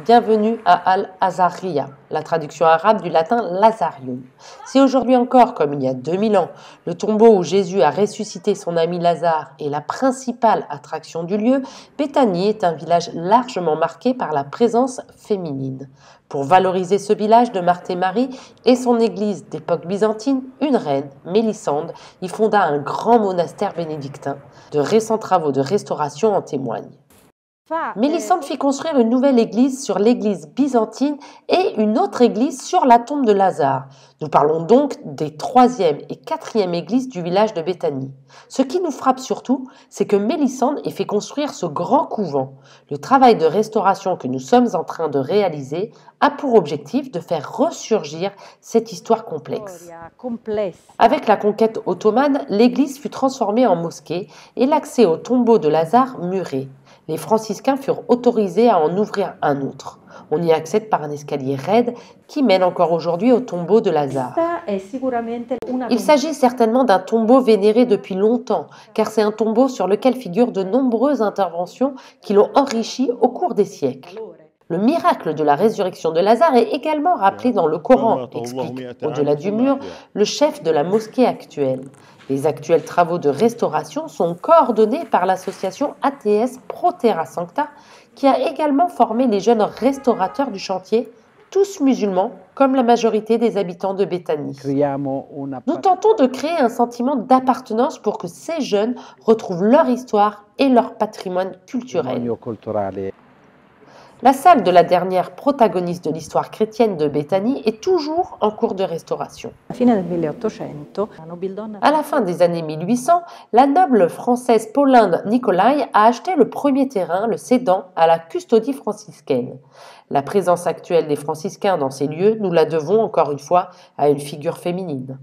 Bienvenue à Al-Azariya, la traduction arabe du latin Lazarium. Si aujourd'hui encore, comme il y a 2000 ans, le tombeau où Jésus a ressuscité son ami Lazare est la principale attraction du lieu, Béthanie est un village largement marqué par la présence féminine. Pour valoriser ce village de Marthe et Marie et son église d'époque byzantine, une reine, Mélisande, y fonda un grand monastère bénédictin. De récents travaux de restauration en témoignent. Mélisande fit construire une nouvelle église sur l'église byzantine et une autre église sur la tombe de Lazare. Nous parlons donc des 3e et 4e églises du village de Béthanie. Ce qui nous frappe surtout, c'est que Mélisande ait fait construire ce grand couvent. Le travail de restauration que nous sommes en train de réaliser a pour objectif de faire ressurgir cette histoire complexe. Avec la conquête ottomane, l'église fut transformée en mosquée et l'accès au tombeau de Lazare muré. Les franciscains furent autorisés à en ouvrir un autre. On y accède par un escalier raide qui mène encore aujourd'hui au tombeau de Lazare. Il s'agit certainement d'un tombeau vénéré depuis longtemps, car c'est un tombeau sur lequel figurent de nombreuses interventions qui l'ont enrichi au cours des siècles. Le miracle de la résurrection de Lazare est également rappelé dans le Coran, explique, au-delà du mur, le chef de la mosquée actuelle. Les actuels travaux de restauration sont coordonnés par l'association ATS Pro Terra Sancta, qui a également formé les jeunes restaurateurs du chantier, tous musulmans, comme la majorité des habitants de Béthanie. Nous tentons de créer un sentiment d'appartenance pour que ces jeunes retrouvent leur histoire et leur patrimoine culturel. La salle de la dernière protagoniste de l'histoire chrétienne de Béthanie est toujours en cours de restauration. À la fin des années 1800, la noble française Pauline Nicolai a acheté le premier terrain, le cédant à la custodie franciscaine. La présence actuelle des franciscains dans ces lieux, nous la devons encore une fois à une figure féminine.